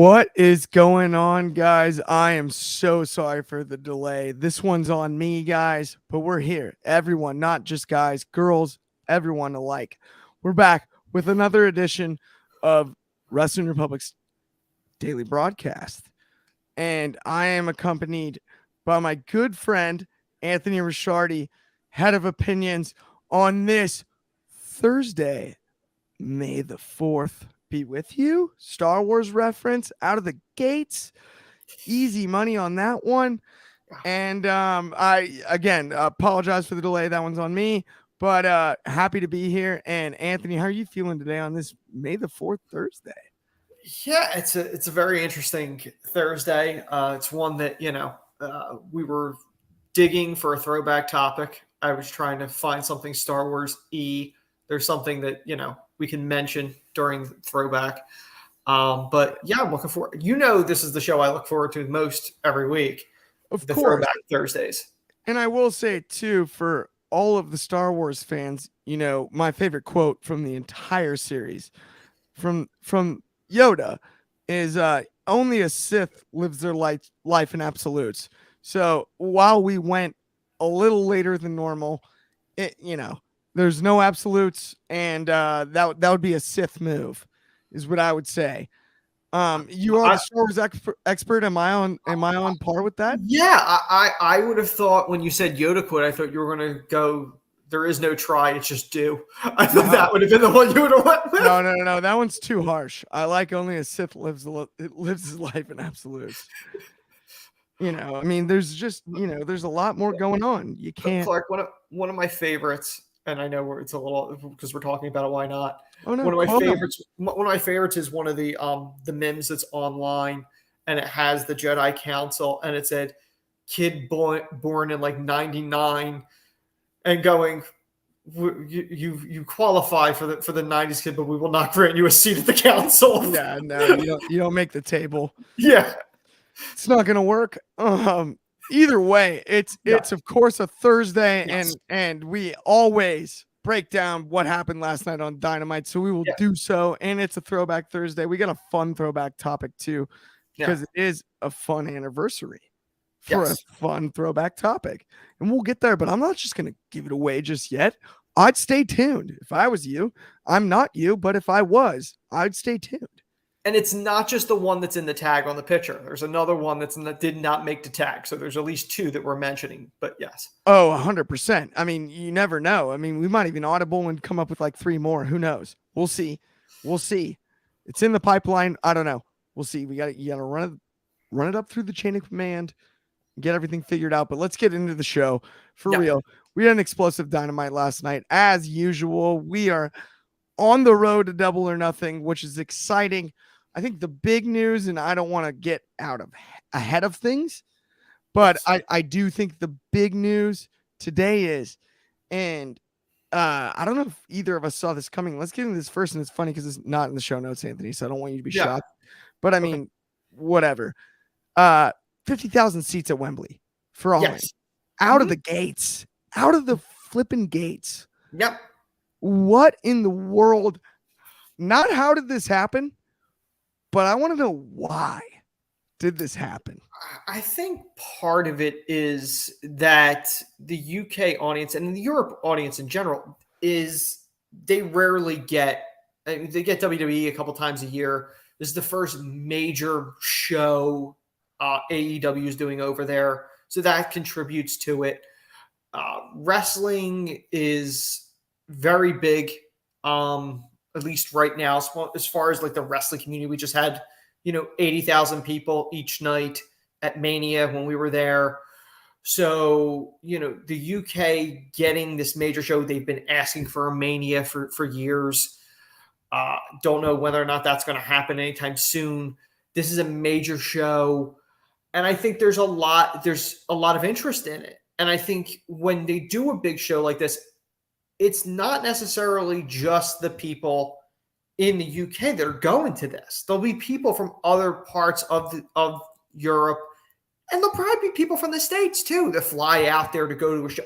What is going on, guys? I am so sorry for the delay. This one's on me, guys, but we're here. Everyone, not just guys, girls, everyone alike. We're back with another edition of Wrestling Republic's daily broadcast. And I am accompanied by my good friend, Anthony Ricciardi, head of opinions on this Thursday, May the 4th. Be with you. Star Wars reference out of the gates. Easy money on that one. And I again apologize for the delay. That one's on me. But happy to be here. And Anthony, how are you feeling today on this May the 4th Thursday? Yeah, it's a very interesting Thursday. It's one that we were digging for a throwback topic. I was trying to find something Star Wars There's something that we can mention during throwback. But yeah, I'm looking forward. This is the show I look forward to most every week. Of the course. Throwback Thursdays. And I will say too, for all of the Star Wars fans, my favorite quote from the entire series from Yoda is only a Sith lives their life in absolutes. So while we went a little later than normal, there's no absolutes, and that would be a Sith move, is what I would say. You are the Star Wars expert. Am I on par with that? Yeah, I would have thought when you said Yoda quote, I thought you were going to go, there is no try, it's just do. I thought that would have been the one you would have went with. No. That one's too harsh. I like only a Sith lives his life in absolutes. There's just, there's a lot more going on. You can't. Clark, one of my favorites, and I know it's a little because we're talking about it. Why not? Oh, no, one of my favorites is one of the memes that's online, and it has the Jedi Council, and it said kid born in like 99, and going, you qualify for the 90s kid, but we will not grant you a seat at the council. Yeah, no, you don't make the table. Yeah, it's not gonna work. Either way, it's of course a Thursday, yes. and we always break down what happened last night on Dynamite, so we will do so. And it's a Throwback Thursday. We got a fun throwback topic too, because it is a fun anniversary for a fun throwback topic, and we'll get there. But I'm not just gonna give it away just yet. I'd stay tuned if I was you. I'm not you, but if I was, I'd stay tuned. And it's not just the one that's in the tag on the picture. There's another one that did not make the tag. So there's at least two that we're mentioning, but yes. Oh, 100%. I mean, you never know. I mean, we might even audible and come up with like 3 more. Who knows? We'll see. It's in the pipeline. I don't know. We'll see. You gotta run it up through the chain of command, get everything figured out. But let's get into the show for real. We had an explosive Dynamite last night. As usual, we are on the road to Double or Nothing, which is exciting. I think the big news, and I don't want to get ahead of things, but I do think the big news today is, and I don't know if either of us saw this coming. Let's get into this first, and it's funny because it's not in the show notes, Anthony, so I don't want you to be shocked. But I mean, whatever. 50,000 seats at Wembley for all out of the gates, out of the flipping gates. Yep. What in the world? Not how did this happen? But I want to know, why did this happen? I think part of it is that the UK audience and the Europe audience in general they rarely get, they get WWE a couple times a year. This is the first major show AEW is doing over there. So that contributes to it. Wrestling is very big. At least right now, as far as like the wrestling community, we just had, 80,000 people each night at Mania when we were there. So, the UK getting this major show, they've been asking for a Mania for years. Don't know whether or not that's going to happen anytime soon. This is a major show. And I think there's a lot of interest in it. And I think when they do a big show like this, it's not necessarily just the people in the UK that are going to this. There'll be people from other parts of Europe, and there'll probably be people from the States too that fly out there to go to a show.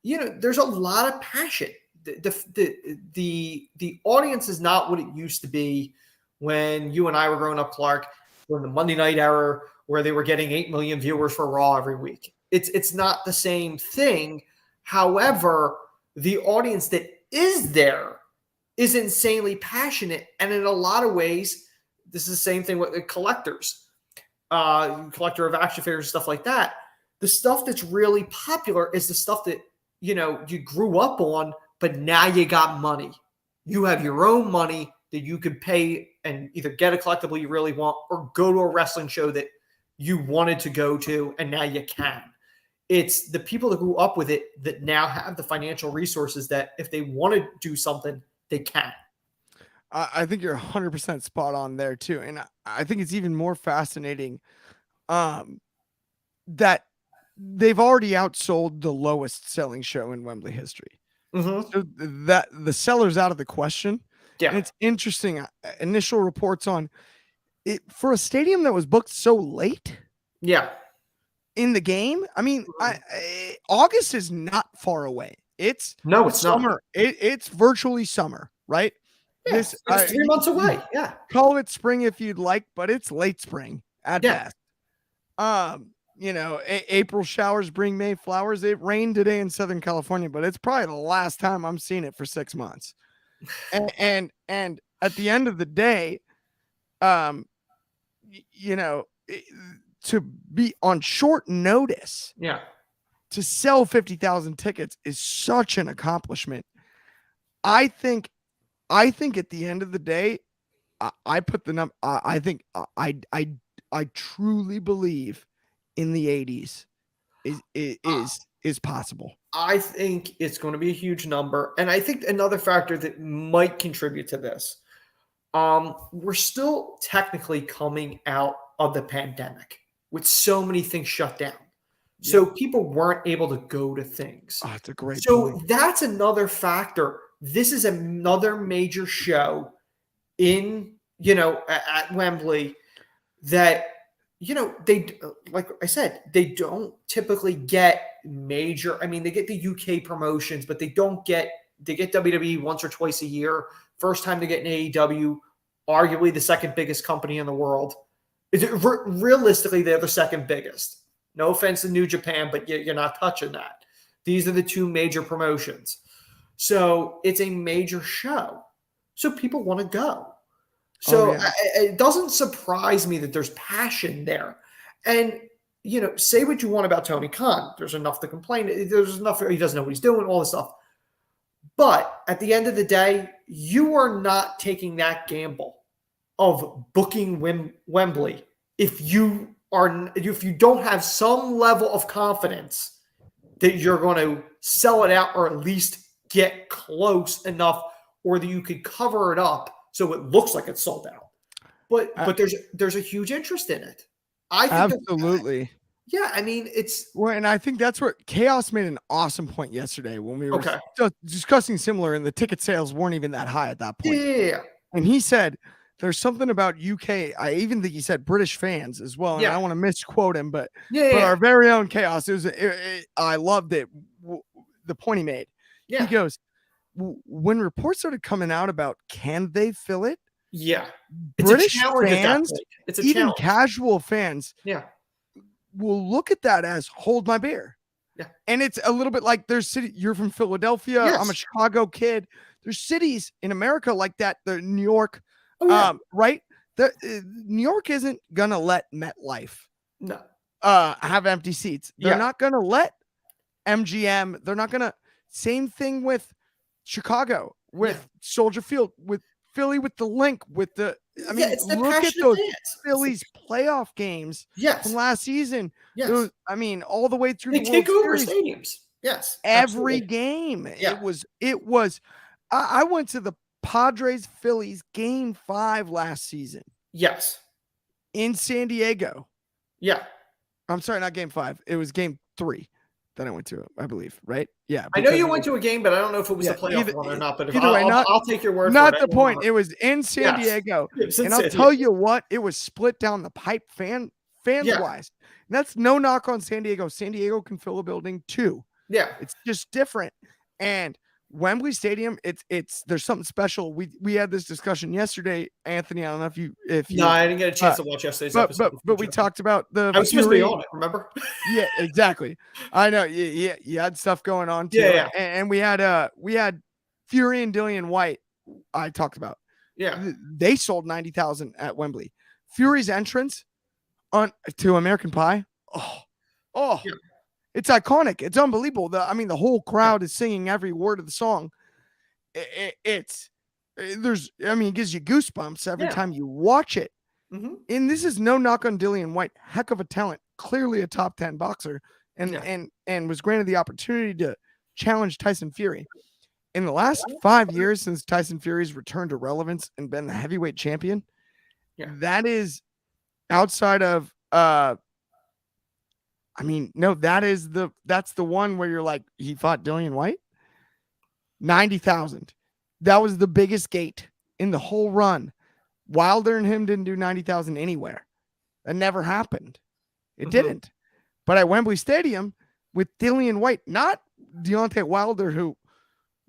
There's a lot of passion. The audience is not what it used to be when you and I were growing up, Clark. during the Monday night era where they were getting 8 million viewers for Raw every week. It's not the same thing. However, the audience that is there is insanely passionate. And in a lot of ways, this is the same thing with the collectors, collector of action figures, stuff like that. The stuff that's really popular is the stuff that, you grew up on, but now you got money. You have your own money that you can pay and either get a collectible you really want or go to a wrestling show that you wanted to go to, and now you can. It's the people that grew up with it that now have the financial resources that if they want to do something, they can. I think you're 100% spot on there too. And I think it's even more fascinating that they've already outsold the lowest selling show in Wembley history. Mm-hmm. So that the seller's out of the question. Yeah. And it's interesting. Initial reports on it for a stadium that was booked so late. Yeah. In the game. I mean, August is not far away. It's summer. Not. It's virtually summer, right? Yeah, it's 3 months away. Yeah. Call it spring if you'd like, but it's late spring at best. April showers bring May flowers. It rained today in Southern California, but it's probably the last time I'm seeing it for 6 months. and at the end of the day, to be on short notice, to sell 50,000 tickets is such an accomplishment. I think at the end of the day, I put the number. I think I truly believe in the 80s is possible. I think it's going to be a huge number, and I think another factor that might contribute to this, we're still technically coming out of the pandemic with so many things shut down. Yeah. So people weren't able to go to things. Oh, that's a great point. That's another factor. This is another major show in, at Wembley that, they, like I said, they don't typically get major. I mean, they get the UK promotions, but they get WWE once or twice a year. First time they get an AEW, arguably the second biggest company in the world. Realistically, they're the second biggest. No offense to New Japan, but you're not touching that. These are the two major promotions. So it's a major show. So people want to go. So it doesn't surprise me that there's passion there. And, say what you want about Tony Khan. There's enough to complain. There's enough. He doesn't know what he's doing, all this stuff. But at the end of the day, you are not taking that gamble of booking Wembley if you don't have some level of confidence that you're going to sell it out or at least get close or that you could cover it up so it looks like it's sold out. But there's a huge interest in it. I think absolutely. I mean, it's and I think that's where Chaos made an awesome point yesterday when we were discussing similar, and the ticket sales weren't even that high at that point. Yeah. And he said there's something about UK. I even think he said British fans as well. And I don't want to misquote him, but our very own Chaos. I loved it. The point he made. Yeah. He goes, when reports started coming out about can they fill it? Yeah. British fans, it's even casual fans, will look at that as hold my beer. Yeah. And it's a little bit like there's city. You're from Philadelphia. Yes. I'm a Chicago kid. There's cities in America like that. The New York, right? New York isn't gonna let MetLife have empty seats. They're not gonna let MGM. They're not gonna. Same thing with Chicago, with Soldier Field, with Philly, with the Link, with the. I mean, look at those Phillies playoff games from last season. Yes. Those, I mean, all the way through they the take World over Series. Stadiums. Yes, every game. Yeah. It was. I went to the Padres Phillies game 5 last season. Yes, in San Diego. Yeah, I'm sorry, not game 5. It was game 3 that I went to, I believe. Right? Yeah, I know you went to a game, but I don't know if it was a playoff one or not. But I'll take your word. Not for the it. point. It was in San Diego, and I'll tell you what, it was split down the pipe fans wise. And that's no knock on San Diego. San Diego can fill a building too. Yeah, it's just different. And Wembley Stadium, there's something special. We had this discussion yesterday, Anthony. I don't know if you No, I didn't get a chance to watch yesterday's episode. But we talked about the I was supposed to be on it, remember? Yeah, exactly. I know. Yeah, you had stuff going on too. Yeah. And we had Fury and Dillian White. I talked about. Yeah. They sold 90,000 at Wembley. Fury's entrance to American Pie. Oh. Yeah. It's iconic. It's unbelievable. The whole crowd is singing every word of the song. It gives you goosebumps every time you watch it. Mm-hmm. And this is no knock on Dillian White. Heck of a talent. Clearly a top 10 boxer and was granted the opportunity to challenge Tyson Fury. In the last 5 years since Tyson Fury's returned to relevance and been the heavyweight champion, that is outside of that's the one where you're like, he fought Dillian White. 90,000. That was the biggest gate in the whole run. Wilder and him didn't do 90,000 anywhere. That never happened. It didn't. But at Wembley Stadium with Dillian White, not Deontay Wilder, who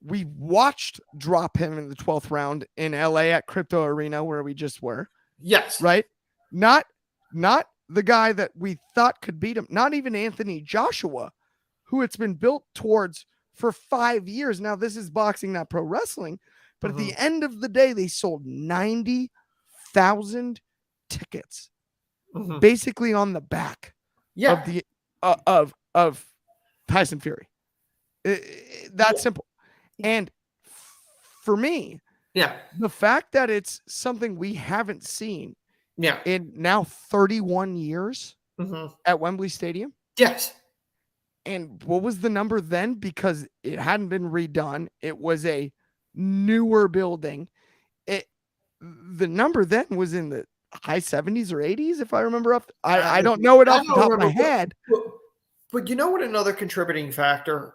we watched drop him in the 12th round in LA at Crypto Arena where we just were. Yes. Right? Not the guy that we thought could beat him, not even Anthony Joshua, who it's been built towards for 5 years. Now, this is boxing, not pro wrestling, but at the end of the day, they sold 90,000 tickets, basically on the back of the of Tyson Fury. That's simple. And for me, the fact that it's something we haven't seen in now 31 years at Wembley Stadium. Yes. And what was the number then? Because it hadn't been redone. It was a newer building. The number then was in the high 70s or 80s, if I remember up. I don't know it off the top of my head. But you know what? Another contributing factor,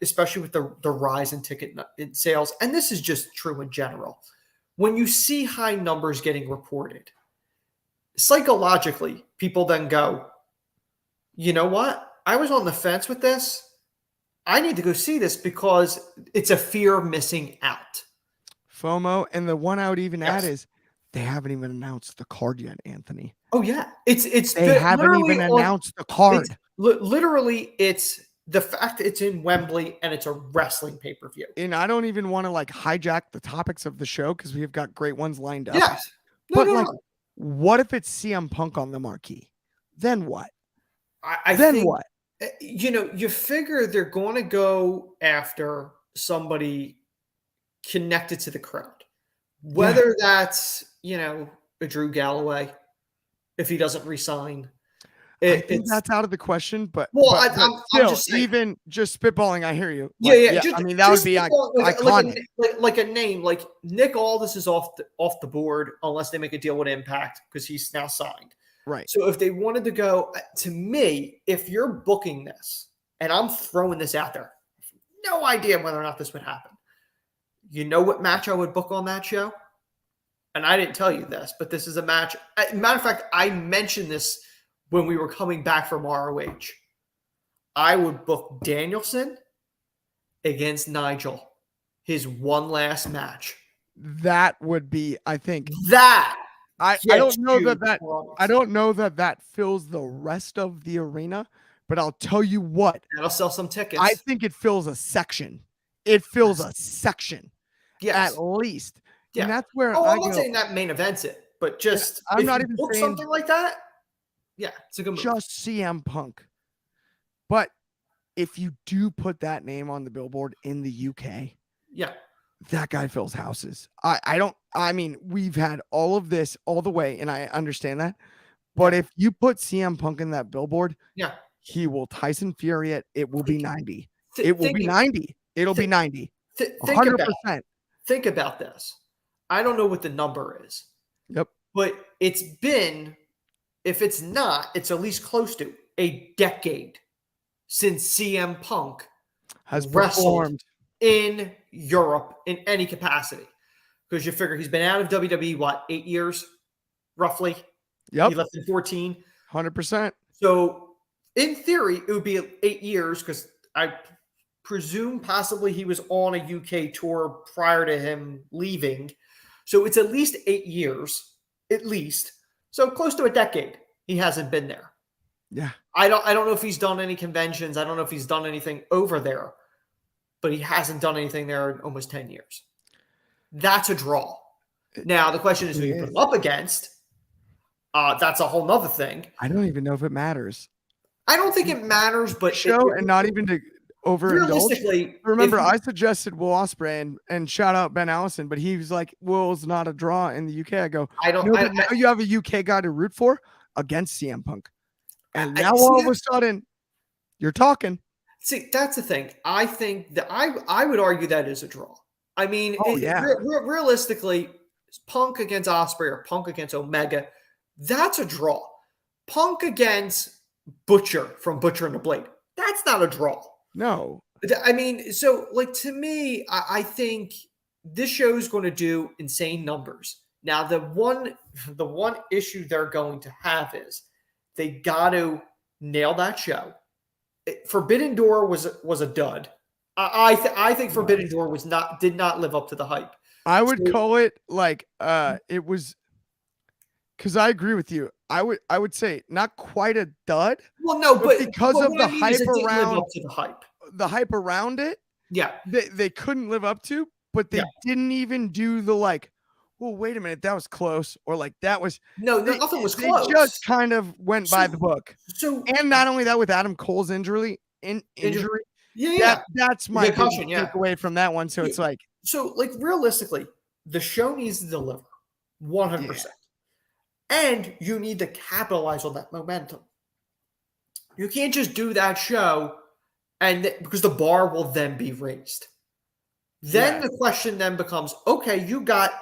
especially with the rise in ticket sales, and this is just true in general, when you see high numbers getting reported, psychologically, people then go, you know what? I was on the fence with this. I need to go see this because it's a fear of missing out. FOMO. And the one I would even add is they haven't even announced the card yet, Anthony. Oh, yeah. They haven't even announced the card. Literally, it's the fact that it's in Wembley and it's a wrestling pay-per-view. And I don't even want to hijack the topics of the show because we have got great ones lined up. Yes. What if it's CM Punk on the marquee? Then what? I think what? You figure they're going to go after somebody connected to the crowd, whether that's, a Drew Galloway, if he doesn't resign. I think that's out of the question, but I'm just saying, even just spitballing, I hear you. That would be iconic. Like a name, like Nick Aldis is off the board unless they make a deal with Impact because he's now signed. Right. So if they wanted to go, to me, if you're booking this, and I'm throwing this out there, no idea whether or not this would happen. You know what match I would book on that show? And I didn't tell you this, but this is a match. Matter of fact, I mentioned this when we were coming back from ROH. I would book Danielson against Nigel, his one last match. That would be, I think. I don't know that fills the rest of the arena, but I'll tell you what. That'll sell some tickets. I think it fills a section. It fills a section. Yes. At least. Yeah. And that's where I'm not saying that main events it, but just I'm not even saying something like that. Yeah, it's a good move. Just CM Punk. But if you do put that name on the billboard in the UK, that guy fills houses. We've had all of this all the way, and I understand that. But if you put CM Punk in that billboard, he will Tyson Fury it. It will be 90. It will be 90. It'll be 90. 100%. Think about this. I don't know what the number is. Yep. But it's been, if it's not, it's at least close to a decade since CM Punk has wrestled in Europe in any capacity. Because you figure he's been out of WWE, 8 years, roughly? Yep. He left in 14. 100%. So, in theory, it would be 8 years because I'm presume possibly he was on a UK tour prior to him leaving. So it's at least 8 years, at least. So close to a decade he hasn't been there. Yeah. I don't know if he's done any conventions. I don't know if he's done anything over there, but he hasn't done anything there in almost 10 years. That's a draw. Now, the question is who you put him up against. That's a whole nother thing. I don't even know if it matters. I don't think it matters, but and not even to realistically. Remember, I suggested Will Ospreay and shout out Ben Allison, but he was like, Will's not a draw in the UK. I go, now you have a UK guy to root for against CM Punk. And now all of a sudden, you're talking. See, that's the thing. I think that I would argue that is a draw. I mean, realistically, Punk against Ospreay or Punk against Omega, that's a draw. Punk against Butcher from Butcher and the Blade, that's not a draw. No. I mean, so like to me, I think this show is going to do insane numbers. Now, the one issue they're going to have is they got to nail that show. Forbidden Door was a dud. I think Forbidden Door did not live up to the hype. I would call it like it was, because I agree with you. I would say not quite a dud. Well, no, but because of the hype around live up to the hype around it. Yeah, they couldn't live up to, but they didn't even do the like, well, wait a minute, that was close, or like that was nothing was close. They just kind of went by the book. So, and not only that, with Adam Cole's injury, that's my takeaway from that one. So it's like, realistically, the show needs to deliver 100%, and you need to capitalize on that momentum. You can't just do that show, because the bar will then be raised. Then the question then becomes, okay, you got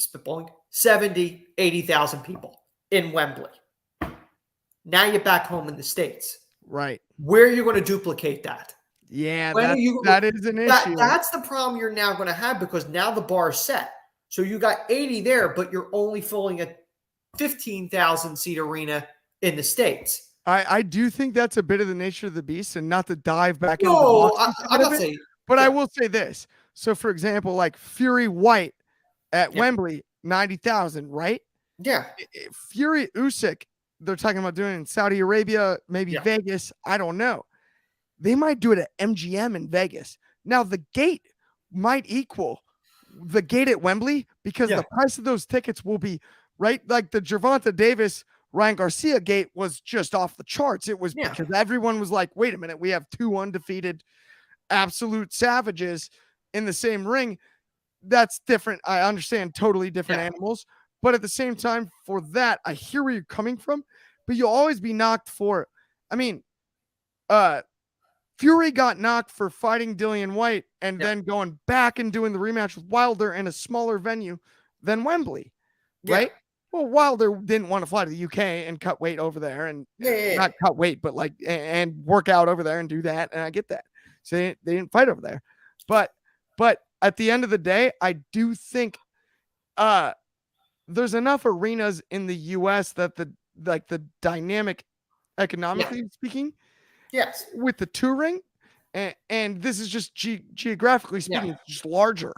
spitballing 70, 80,000 people in Wembley. Now you're back home in the States. Right. Where are you going to duplicate that? Yeah, that is an issue. That's the problem you're now going to have, because now the bar is set. So you got 80 there, but you're only filling a 15,000 seat arena in the States. I do think that's a bit of the nature of the beast, and not to dive back into the box. I'm not saying. But I will say this. So, for example, like Fury White at Wembley, 90,000, right? Yeah. Fury Usyk, they're talking about doing it in Saudi Arabia, maybe Vegas. I don't know. They might do it at MGM in Vegas. Now, the gate might equal the gate at Wembley, because the price of those tickets will be, right? Like the Gervonta Davis, Ryan Garcia gate was just off the charts. It was because everyone was like, wait a minute, we have two undefeated absolute savages in the same ring. That's different. I understand, totally different animals. But at the same time, for that, I hear where you're coming from, but you'll always be knocked for, I mean, Fury got knocked for fighting Dillian White and then going back and doing the rematch with Wilder in a smaller venue than Wembley, right? Well, Wilder didn't want to fly to the UK and cut weight over there, and not cut weight, but like, and work out over there and do that. And I get that. So they didn't fight over there. But at the end of the day, I do think there's enough arenas in the US that the dynamic, economically speaking, with the touring, and this is just geographically speaking, it's just larger,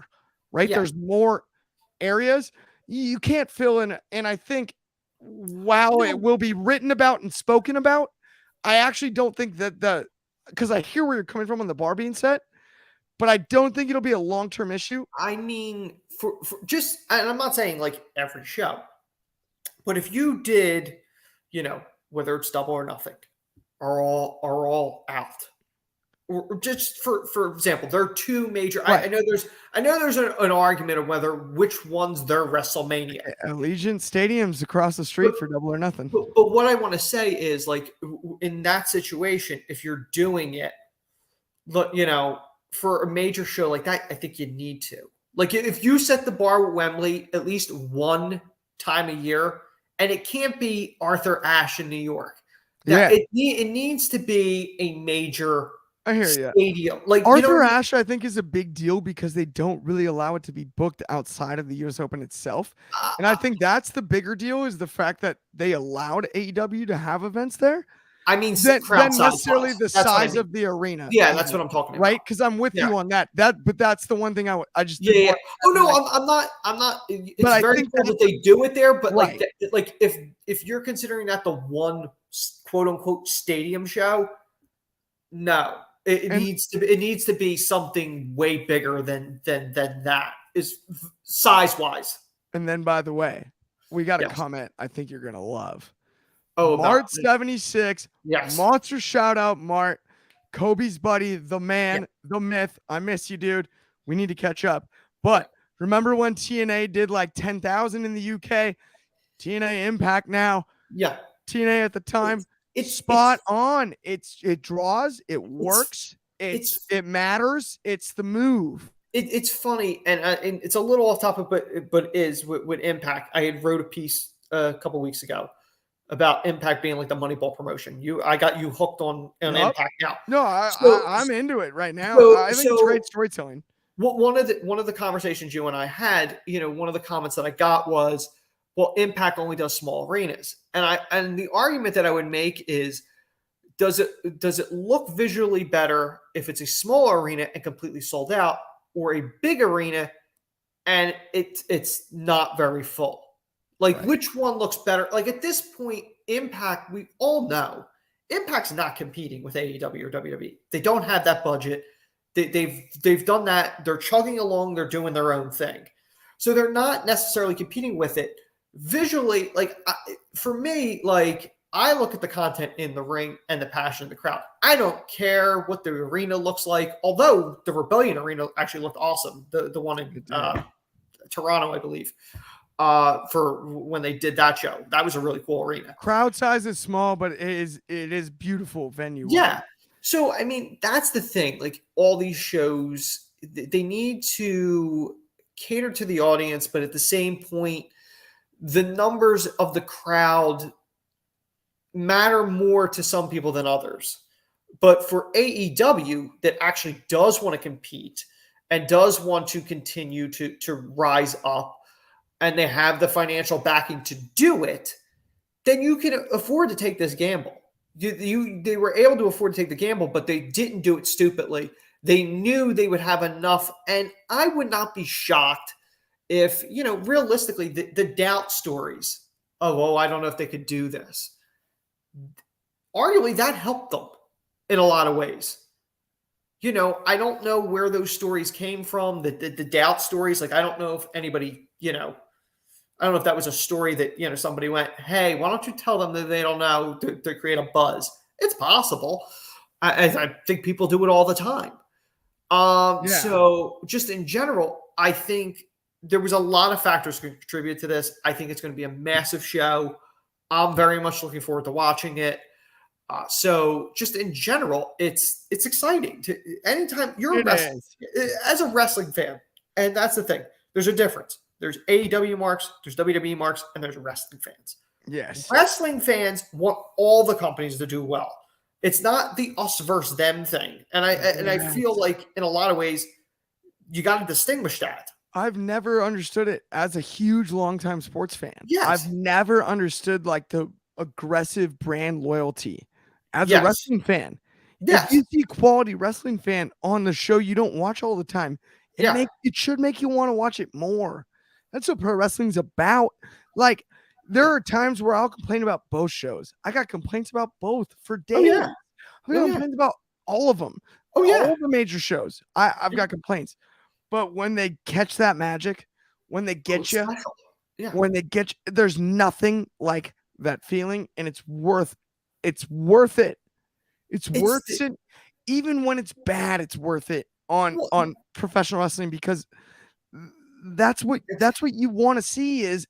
right? There's more areas you can't fill in. And I think while it will be written about and spoken about, I actually don't think that because I hear where you're coming from on the bar being set, but I don't think it'll be a long-term issue. I mean, for just, and I'm not saying like every show, but if you did, whether it's Double or Nothing, are all out, or just for example, there are two major. Right. I know there's an argument of which one's their WrestleMania. Allegiant Stadium's across the street for Double or Nothing. But what I want to say is, like, in that situation, if you're doing it, look, for a major show like that, I think you need to. Like, if you set the bar at Wembley at least one time a year, and it can't be Arthur Ashe in New York. Now, it needs to be a major stadium. Like Arthur Ashe, I think, is a big deal because they don't really allow it to be booked outside of the US Open itself. And I think that's the bigger deal, is the fact that they allowed AEW to have events there. I mean, than crowd size necessarily wise. the That's what I size mean. of the arena. Yeah, that's what I'm talking about. Right? Because I'm with Yeah. you on that. But that's the one thing I just Yeah, didn't yeah. want. Oh no, Like, I'm not. I'm not. but It's I very think cool that that they do it there, but Right. like if you're considering that the one quote unquote stadium show, no, it And- needs to be something way bigger than that is size wise. And then, by the way, we got a Yes. comment I think you're gonna love. Oh, Mart 76. Yes. Monster shout out, Mart. Kobe's buddy, the man, the myth. I miss you, dude. We need to catch up. But remember when TNA did like 10,000 in the UK? TNA Impact now. Yeah. TNA at the time. It's Spot on. It draws, it works, it matters. It's the move. It's funny and it's a little off topic, but is with Impact. I had wrote a piece a couple weeks ago about Impact being like the Moneyball promotion. I got you hooked on Impact now. No, I'm into it right now. I think it's great storytelling. One of the conversations you and I had, one of the comments that I got was, well, Impact only does small arenas, and the argument that I would make is, does it look visually better if it's a small arena and completely sold out, or a big arena and it's not very full? Like, right. Which one looks better? Like, at this point, Impact, we all know Impact's not competing with AEW or WWE. They don't have that budget. They've done that. They're chugging along. They're doing their own thing. So they're not necessarily competing with it. Visually, like, for me, like, I look at the content in the ring and the passion of the crowd. I don't care what the arena looks like, although the Rebellion Arena actually looked awesome. The one in Toronto, I believe, for when they did that show. That was a really cool arena. Crowd size is small, but it is beautiful venue. Yeah. So, I mean, that's the thing. Like, all these shows, they need to cater to the audience, but at the same point, the numbers of the crowd matter more to some people than others. But for AEW, that actually does want to compete and does want to continue to rise up, and they have the financial backing to do it, then you can afford to take this gamble. They were able to afford to take the gamble, but they didn't do it stupidly. They knew they would have enough, and I would not be shocked if, realistically, the doubt stories of, I don't know if they could do this, arguably that helped them in a lot of ways. I don't know where those stories came from, the doubt stories. Like, I don't know if anybody, I don't know if that was a story that, somebody went, hey, why don't you tell them that they don't know to create a buzz? It's possible. I think people do it all the time. So just in general, I think there was a lot of factors to contribute to this. I think it's going to be a massive show. I'm very much looking forward to watching it. So just in general, it's exciting. Anytime you're as a wrestling fan, and that's the thing, there's a difference. There's AEW marks, there's WWE marks, and there's wrestling fans. Yes. Wrestling fans want all the companies to do well. It's not the us versus them thing. And I feel like in a lot of ways, you got to distinguish that. I've never understood it as a huge longtime sports fan. Yes. I've never understood like the aggressive brand loyalty as a wrestling fan. Yes. If you see quality wrestling fan on the show you don't watch all the time, it should make you want to watch it more. That's what pro wrestling's about. Like, there are times where I'll complain about both shows. I got complaints about both for days. I got complaints about all of them. All the major shows. I've got complaints. But when they catch that magic, when they get you, when they get you, there's nothing like that feeling, and it's worth it. It's worth it. Even when it's bad, it's worth it on professional wrestling, because that's what you want to see is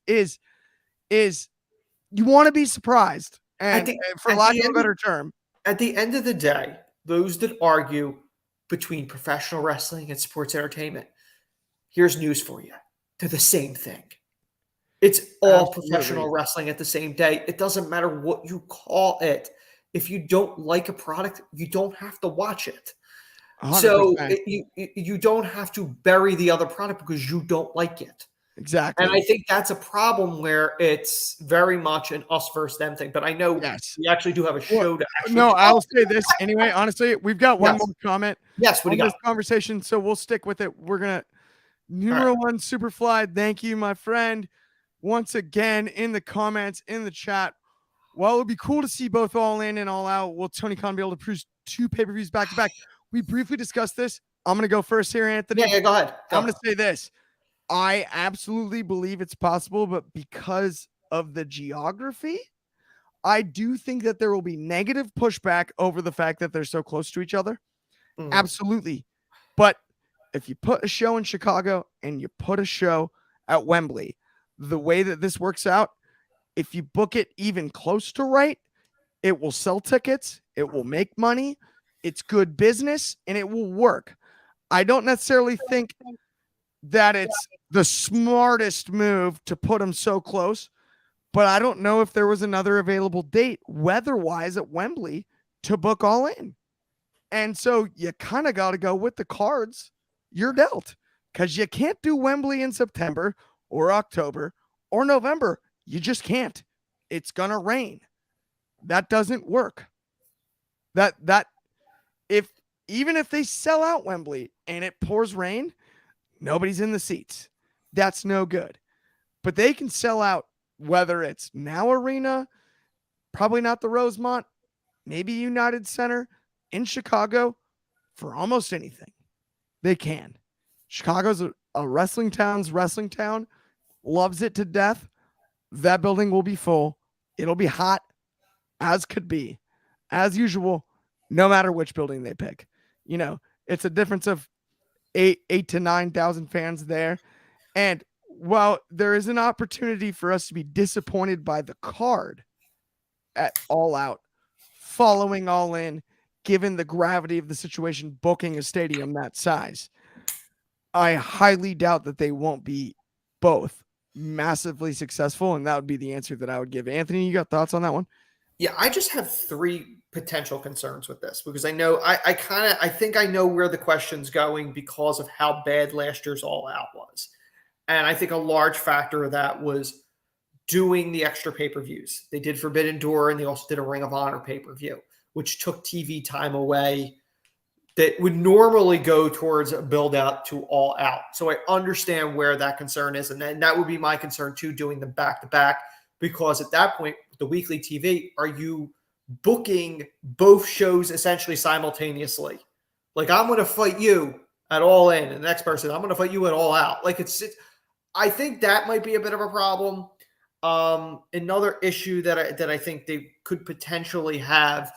you want to be surprised, and for lack of a better term. At the end of the day, those that argue between professional wrestling and sports entertainment, here's news for you. They're the same thing. It's all professional wrestling at the same day. It doesn't matter what you call it. If you don't like a product, you don't have to watch it. 100%. So you don't have to bury the other product because you don't like it. Exactly. And I think that's a problem where it's very much an us versus them thing. But I know we actually do have a show to actually No, talk. I'll say this anyway. Honestly, we've got one more comment Yes, what do on you this got? conversation, so we'll stick with it. We're gonna numero one Superfly. Thank you, my friend. Once again, in the comments, in the chat. While it would be cool to see both All In and All Out, will Tony Khan be able to produce 2 pay-per-views back to back? We briefly discussed this. I'm gonna go first here, Anthony. Yeah, go ahead. I'm gonna say this. I absolutely believe it's possible, but because of the geography, I do think that there will be negative pushback over the fact that they're so close to each other. Absolutely. But if you put a show in Chicago and you put a show at Wembley, the way that this works out, if you book it even close to right, it will sell tickets, it will make money, it's good business, and it will work. I don't necessarily think that it's the smartest move to put them so close, but I don't know if there was another available date weather-wise at Wembley to book All In. And so you kind of got to go with the cards you're dealt, because you can't do Wembley in September or October or November. You just can't. It's going to rain. That doesn't work. Even if they sell out Wembley and it pours rain, nobody's in the seats. That's no good. But they can sell out whether it's Now Arena, probably not the Rosemont, maybe United Center in Chicago, for almost anything. They can. Chicago's a wrestling town's wrestling town, loves it to death. That building will be full. It'll be hot as could be, as usual, no matter which building they pick. You know, it's a difference of 8 to 9,000 fans there. And while there is an opportunity for us to be disappointed by the card at All Out, following All In, given the gravity of the situation, booking a stadium that size, I highly doubt that they won't be both massively successful. And that would be the answer that I would give. Anthony, you got thoughts on that one? Yeah, I just have 3 potential concerns with this because I know I think I know where the question's going because of how bad last year's All Out was. And I think a large factor of that was doing the extra pay-per-views. They did Forbidden Door and they also did a Ring of Honor pay-per-view, which took TV time away that would normally go towards a build out to All Out. So I understand where that concern is. And then that would be my concern too, doing them back to back, because at that point, the weekly TV, are you booking both shows essentially simultaneously? Like, I'm going to fight you at All In, and the next person, I'm going to fight you at All Out. Like, I think that might be a bit of a problem. Another issue that I think they could potentially have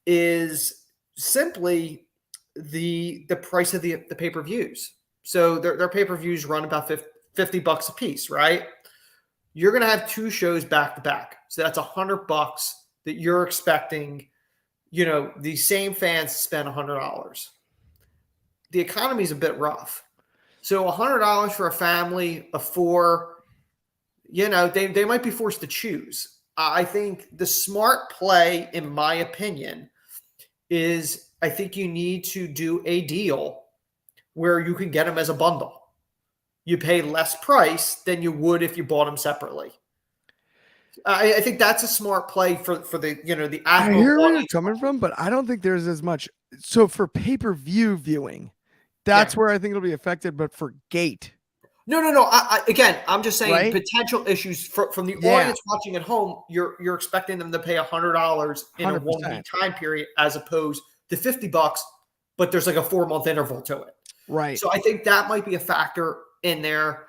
is simply the price of the pay-per-views. So their pay-per-views run about $50 a piece, right? You're going to have 2 shows back to back. So that's $100 that you're expecting, the same fans to spend $100. The economy is a bit rough. So $100 for a family of 4, they might be forced to choose. I think the smart play, in my opinion, is I think you need to do a deal where you can get them as a bundle. You pay less price than you would if you bought them separately. I think that's a smart play for the the. I hear where you're coming from, but I don't think there's as much. So for pay-per-view viewing, that's where I think it'll be affected. But for gate, no. I'm just saying potential issues from the audience watching at home. You're expecting them to pay $100 in 100%. A 1 week time period, as opposed to $50, but there's like a 4-month interval to it. Right. So I think that might be a factor in there,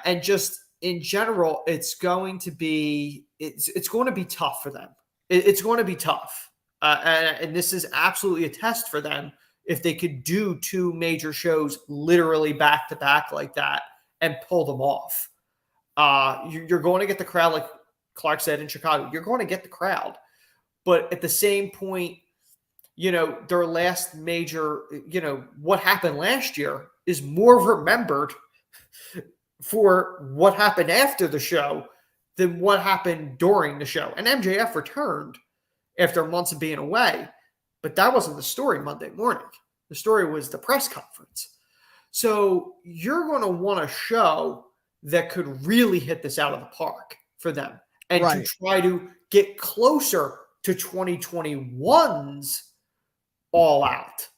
and just in general, it's going to be tough for them. It's going to be tough, and this is absolutely a test for them if they could do 2 major shows literally back to back like that and pull them off. You're going to get the crowd, like Clark said in Chicago. You're going to get the crowd, but at the same point, their last major, what happened last year is more remembered for what happened after the show than what happened during the show. And MJF returned after months of being away, but that wasn't the story Monday morning. The story was the press conference. So you're going to want to show that could really hit this out of the park for them and Right. to try to get closer to 2021's All Out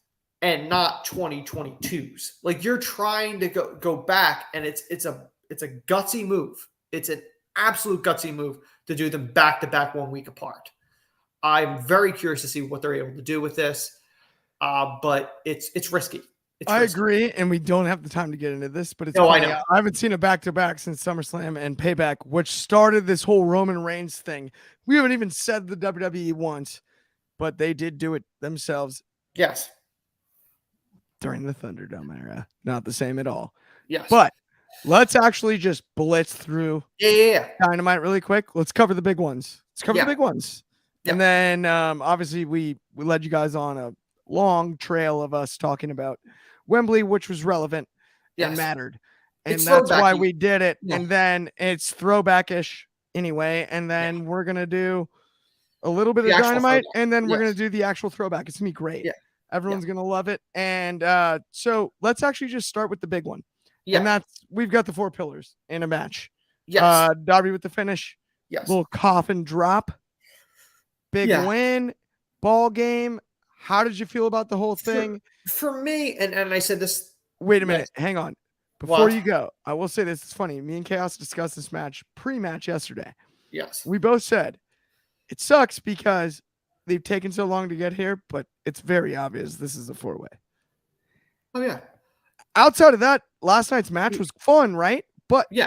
and not 2022's. Like, you're trying to go back, and it's a gutsy move. It's an absolute gutsy move to do them back to back 1 week apart. I'm very curious to see what they're able to do with this, but it's risky. I agree, and we don't have the time to get into this, but it's No, funny. I know. I haven't seen a back-to-back since SummerSlam and Payback, which started this whole Roman Reigns thing. We haven't even said the WWE once, but they did do it themselves. Yes. During the Thunderdome era. Not the same at all. Yes. But let's actually just blitz through Dynamite really quick. Let's cover the big ones. Let's cover the big ones. Yeah. And then obviously we led you guys on a long trail of us talking about Wembley, which was relevant and mattered. And that's why we did it. Yeah. And then it's throwback-ish anyway. And then we're going to do a little bit of Dynamite, and then we're going to do the actual throwback. It's going to be great. Yeah. Everyone's going to love it. And so let's actually just start with the big one. Yeah. And that's, we've got the 4 pillars in a match. Yes. Darby with the finish. Yes. Little coffin drop. Big win. Ball game. How did you feel about the whole thing? For me, and I said this. Wait a minute. Hang on. Before you go, I will say this. It's funny. Me and Chaos discussed this match pre-match yesterday. Yes. We both said it sucks because they've taken so long to get here, but it's very obvious this is a 4-way. Oh, yeah. Outside of that, last night's match was fun, right? But they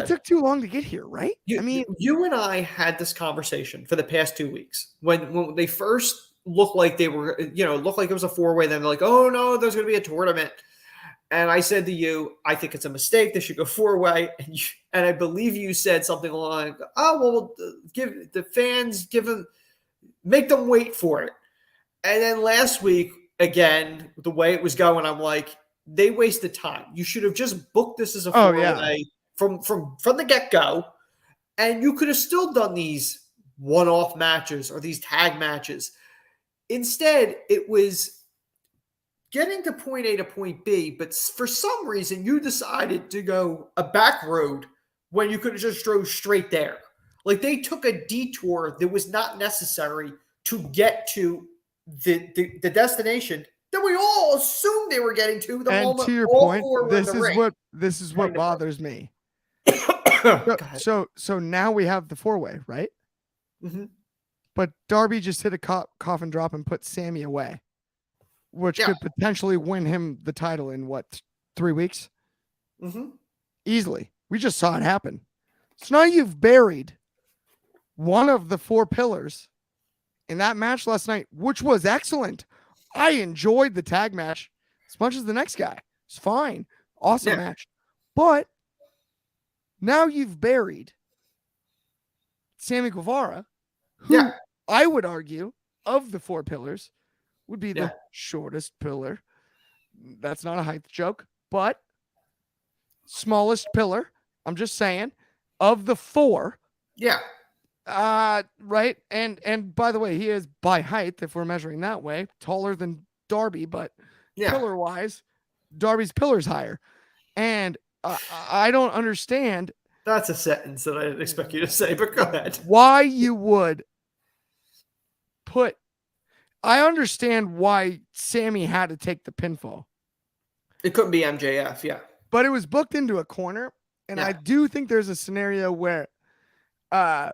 took too long to get here, right? You and I had this conversation for the past 2 weeks when they first looked like they were, looked like it was a 4-way. Then they're like, oh no, there's going to be a tournament. And I said to you, I think it's a mistake. They should go 4-way. And I believe you said something along, oh, well, give the fans, make them wait for it. And then last week, again, the way it was going, I'm like, they wasted time. You should have just booked this as a 4-way from the get-go. And you could have still done these one-off matches or these tag matches. Instead, it was getting to point A to point B, but for some reason you decided to go a back road when you could have just drove straight there. Like, they took a detour that was not necessary to get to the destination that we all assumed they were getting to. And to your point, this is what bothers me. So now we have the 4-way, right? Mm-hmm. But Darby just hit a coffin drop and put Sammy away, which could potentially win him the title in 3 weeks? Mm-hmm. Easily. We just saw it happen. So now you've buried one of the 4 pillars in that match last night, which was excellent. I enjoyed the tag match as much as the next guy. It's fine. Awesome match. But now you've buried Sammy Guevara, who I would argue of the 4 pillars would be the shortest pillar. That's not a height joke, but smallest pillar. I'm just saying, of the 4. Yeah. Right. And by the way, he is by height, if we're measuring that way, taller than Darby, but pillar wise, Darby's pillar's higher. And I don't understand. That's a sentence that I didn't expect you to say, but go ahead. Why you would I understand why Sammy had to take the pinfall. It couldn't be MJF, yeah. But it was booked into a corner. And I do think there's a scenario where MJF,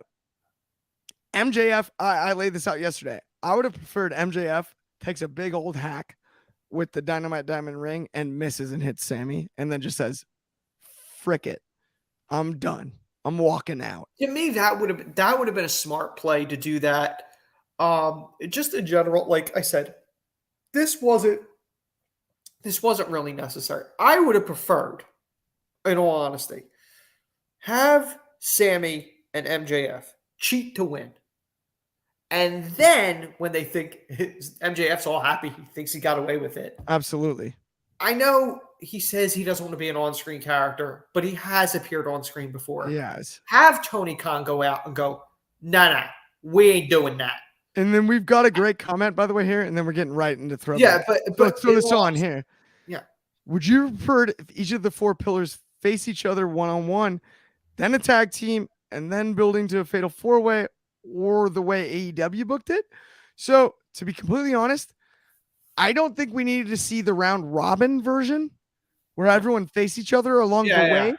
I laid this out yesterday. I would have preferred MJF takes a big old hack with the Dynamite Diamond ring and misses and hits Sammy and then just says, frick it. I'm done. I'm walking out. To me, that would have been a smart play to do that. Just in general, like I said, this wasn't really necessary. I would have preferred, in all honesty, have Sammy and MJF cheat to win. And then when they think MJF's all happy, he thinks he got away with it. Absolutely. I know he says he doesn't want to be an on-screen character, but he has appeared on screen before. Yes. Have Tony Khan go out and go, nah, we ain't doing that. And then we've got a great comment, by the way, here, and then we're getting right into throwback. Yeah, but let's throw this on here. Yeah. Would you prefer if each of the 4 pillars face each other one-on-one, then a tag team, and then building to a fatal four-way, or the way AEW booked it. So to be completely honest, I don't think we needed to see the round robin version where everyone face each other along the way,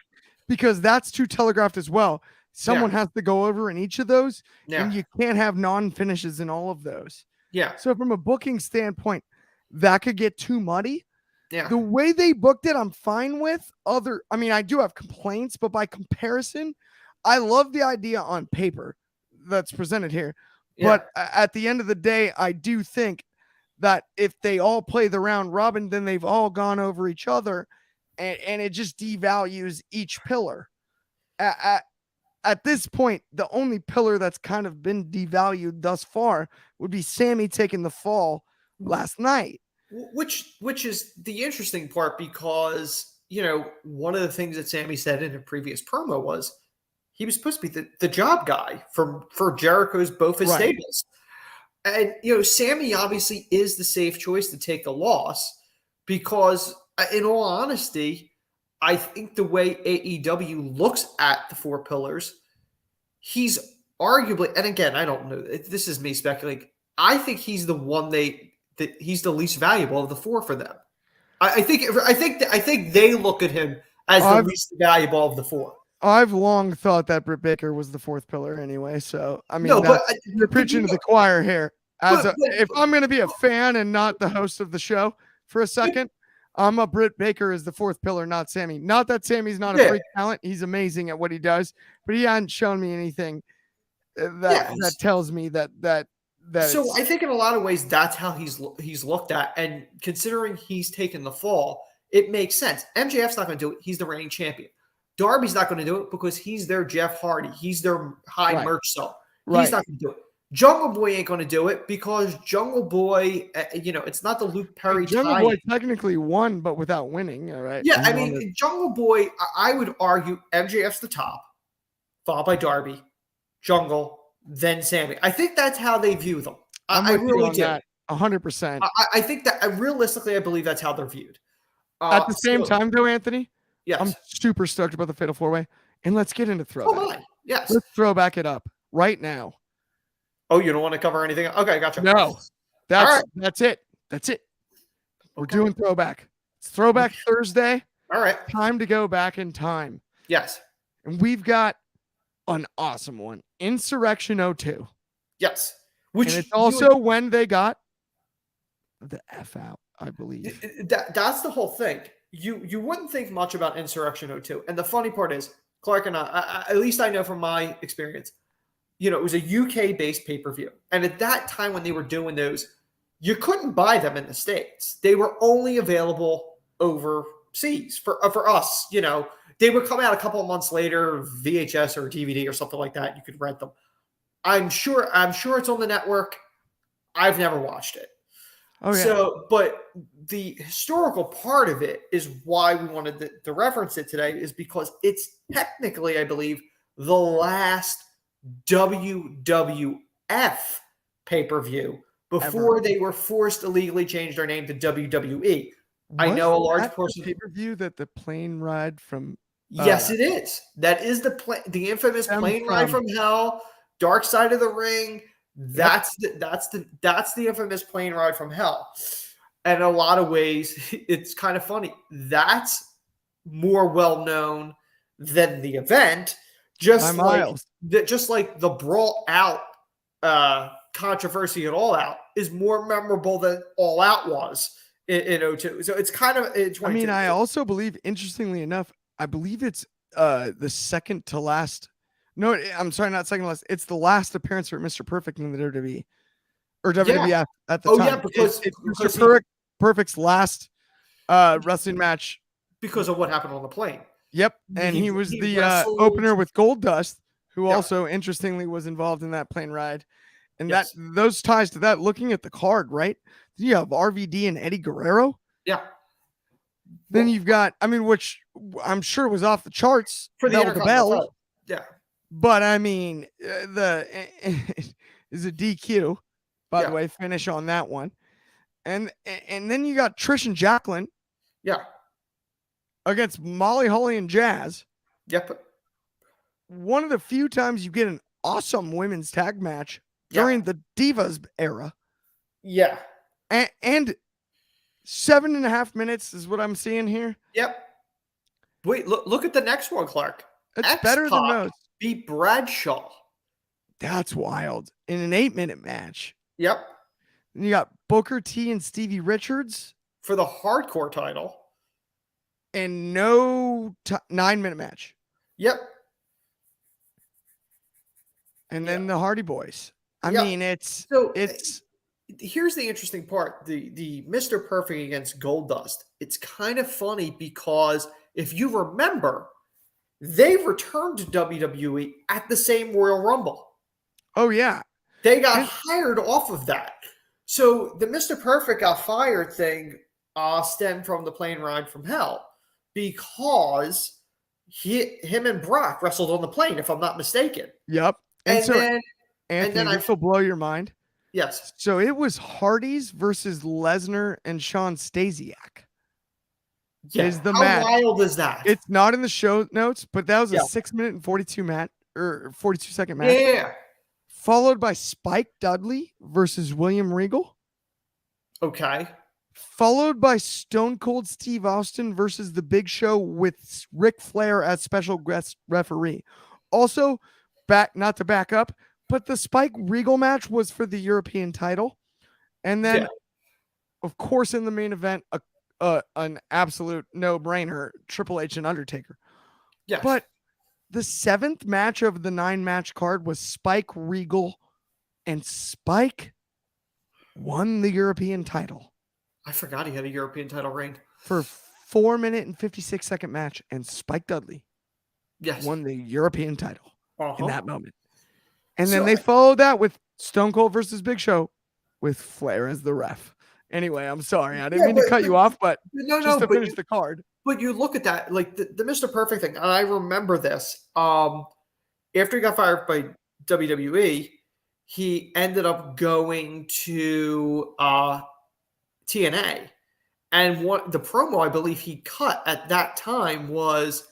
because that's too telegraphed as well. Someone has to go over in each of those, and you can't have non-finishes in all of those. Yeah. So from a booking standpoint, that could get too muddy. Yeah. The way they booked it, I'm fine with. I do have complaints, but by comparison, I love the idea on paper that's presented here. Yeah. But at the end of the day, I do think that if they all play the round robin, then they've all gone over each other, and it just devalues each pillar. At this point, the only pillar that's kind of been devalued thus far would be Sammy taking the fall last night. Which is the interesting part, because, one of the things that Sammy said in a previous promo was he was supposed to be the job guy for Jericho's both his stables. And, Sammy obviously is the safe choice to take the loss, because in all honesty, I think the way AEW looks at the four pillars, he's arguably, and again, I don't know, this is me speculating, I think he's the one that he's the least valuable of the four for them. I think they look at him as the least valuable of the four. I've long thought that Britt Baker was the fourth pillar anyway. So I mean, you're preaching to the choir here. If I'm going to be a fan and not the host of the show for a second, I'm a Britt Baker is the fourth pillar, not Sammy. Not that Sammy's not a freak talent; he's amazing at what he does, but he hadn't shown me anything that tells me that. So I think in a lot of ways that's how he's looked at, and considering he's taken the fall, it makes sense. MJF's not going to do it; he's the reigning champion. Darby's not going to do it because he's their Jeff Hardy. He's their high merch seller. He's not going to do it. Jungle Boy ain't going to do it because Jungle Boy, it's not the Luke Perry. Jungle Boy technically won, but without winning. All right. Yeah, Jungle Boy, I would argue MJF's the top, followed by Darby, Jungle, then Sammy. I think that's how they view them. I really do. 100%. I think that realistically, I believe that's how they're viewed. At the same time, though, Anthony, yes, I'm super stoked about the Fatal 4-Way, and let's get into throwback. Oh my, yes, let's throwback it up right now. Oh, you don't want to cover anything? Okay, gotcha. No, that's it. That's it. We're doing throwback. It's Throwback Thursday. All right, time to go back in time. Yes, and we've got an awesome one, Insurrection 02. Yes, and it's also when they got the F out, I believe. That's the whole thing. You wouldn't think much about Insurrection 02. And the funny part is, Clark and I, at least I know from my experience, it was a UK-based pay-per-view. And at that time when they were doing those, you couldn't buy them in the States. They were only available overseas for us. They would come out a couple of months later, VHS or DVD or something like that. You could rent them. I'm sure it's on the network. I've never watched it. Oh, yeah. So, but the historical part of it is why we wanted to reference it today, is because it's technically, I believe, the last WWF pay-per-view before they were forced to legally change their name to WWE. I know a large portion of pay-per-view that the plane ride from. Yes, it is. That is the infamous plane ride from hell, Dark Side of the Ring. That's the infamous plane ride from hell. And in a lot of ways, it's kind of funny. That's more well known than the event. Just like the Brawl Out controversy at All Out is more memorable than All Out was in 02. So it's kind of. I also believe, interestingly enough, I believe it's the second to last. No, I'm sorry, not second to last. It's the last appearance for Mr. Perfect in the WWE or WWF at the time. Yeah, because it's Mr. Perfect's last wrestling match because of what happened on the plane. Yep, and he was the opener with Goldust, who also interestingly was involved in that plane ride. And that those ties to that. Looking at the card, right? You have RVD and Eddie Guerrero. Yeah. Then you've got, which I'm sure was off the charts for the bell. Yeah. But is a DQ, by the way, finish on that one. And then you got Trish and Jacqueline. Yeah. against Molly Holly and Jazz. Yep. One of the few times you get an awesome women's tag match during the Divas era. Yeah. And 7.5 minutes is what I'm seeing here. Yep. Wait, look at the next one, Clark. It's better than most. Beat Bradshaw. That's wild. In an 8-minute match. Yep. And you got Booker T and Stevie Richards. For the hardcore title. And no 9-minute match. Yep. And then the Hardy Boys. I mean, it's here's the interesting part. The Mr. Perfect against Goldust. It's kind of funny because if you remember, they returned to WWE at the same Royal Rumble. Oh, yeah. They got hired off of that. So the Mr. Perfect got fired thing stemmed from the plane ride from hell because him and Brock wrestled on the plane, if I'm not mistaken. Yep. And so, then, Anthony, this will blow your mind. Yes. So it was Hardy's versus Lesnar and Sean Stasiak. Yeah. Is the How match. wild is that? It's not in the show notes, but that was a 6-minute and 42-second match. Yeah. Followed by Spike Dudley versus William Regal. Okay. Followed by Stone Cold Steve Austin versus The Big Show with Ric Flair as special guest referee. Also, not to back up, but the Spike Regal match was for the European title. And then, of course, in the main event, an absolute no-brainer, Triple H and Undertaker. Yes. But the 7th match of the 9-match card was Spike Regal, and Spike won the European title. I forgot he had a European title reign. For 4-minute and 56-second match, and Spike Dudley won the European title in that moment. And then they followed that with Stone Cold versus Big Show with Flair as the ref. Anyway, I'm sorry. I didn't mean to cut you off, but just to finish the card. But you look at that, like the Mr. Perfect thing, and I remember this. After he got fired by WWE, he ended up going to TNA. And what the promo I believe he cut at that time was,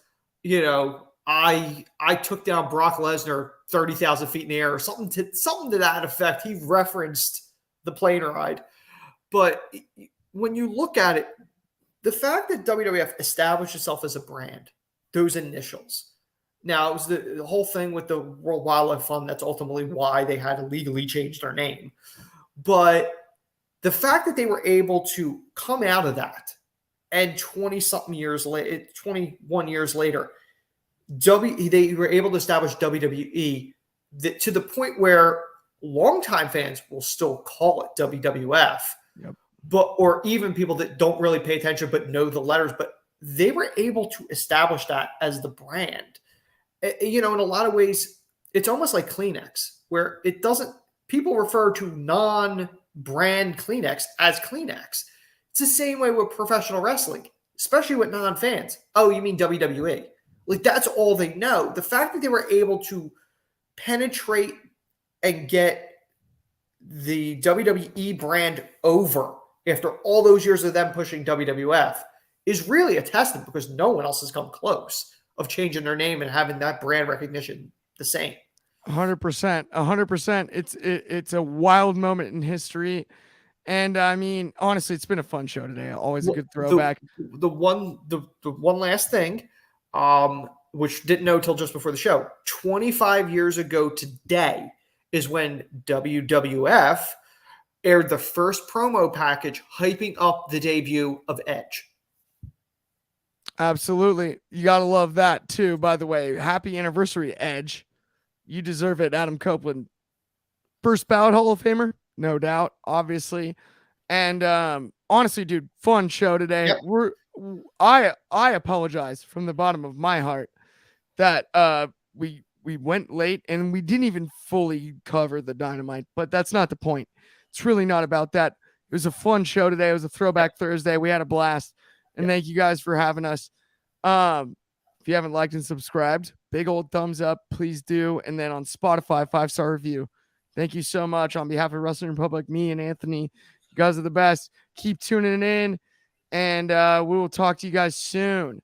I took down Brock Lesnar 30,000 feet in the air or something to that effect. He referenced the plane ride. But when you look at it, the fact that WWF established itself as a brand, those initials. Now, it was the whole thing with the World Wildlife Fund. That's ultimately why they had to legally change their name. But the fact that they were able to come out of that and 20-something years later, 21 years later, they were able to establish WWE to the point where longtime fans will still call it WWF. Yep. Or even people that don't really pay attention but know the letters, but they were able to establish that as the brand. In a lot of ways, it's almost like Kleenex, where people refer to non-brand Kleenex as Kleenex. It's the same way with professional wrestling, especially with non-fans. Oh, you mean WWE? Like, that's all they know. The fact that they were able to penetrate and get the WWE brand over after all those years of them pushing WWF is really a testament, because no one else has come close of changing their name and having that brand recognition the same. 100%. 100%. It's a wild moment in history. And I mean, honestly, it's been a fun show today. Always a good throwback. The one last thing, which didn't know till just before the show, 25 years ago today is when WWF aired the first promo package hyping up the debut of Edge. Absolutely. You got to love that too, by the way. Happy anniversary, Edge. You deserve it, Adam Copeland. First ballot Hall of Famer, no doubt, obviously. And honestly, dude, fun show today. Yep. I apologize from the bottom of my heart that we went late and we didn't even fully cover the Dynamite, but that's not the point. It's really not about that. It was a fun show today. It was a throwback Thursday. We had a blast. And thank you guys for having us. If you haven't liked and subscribed, big old thumbs up, please do. And then on Spotify, 5-star review. Thank you so much. On behalf of Wrestling Republic, me and Anthony, you guys are the best. Keep tuning in, and we will talk to you guys soon.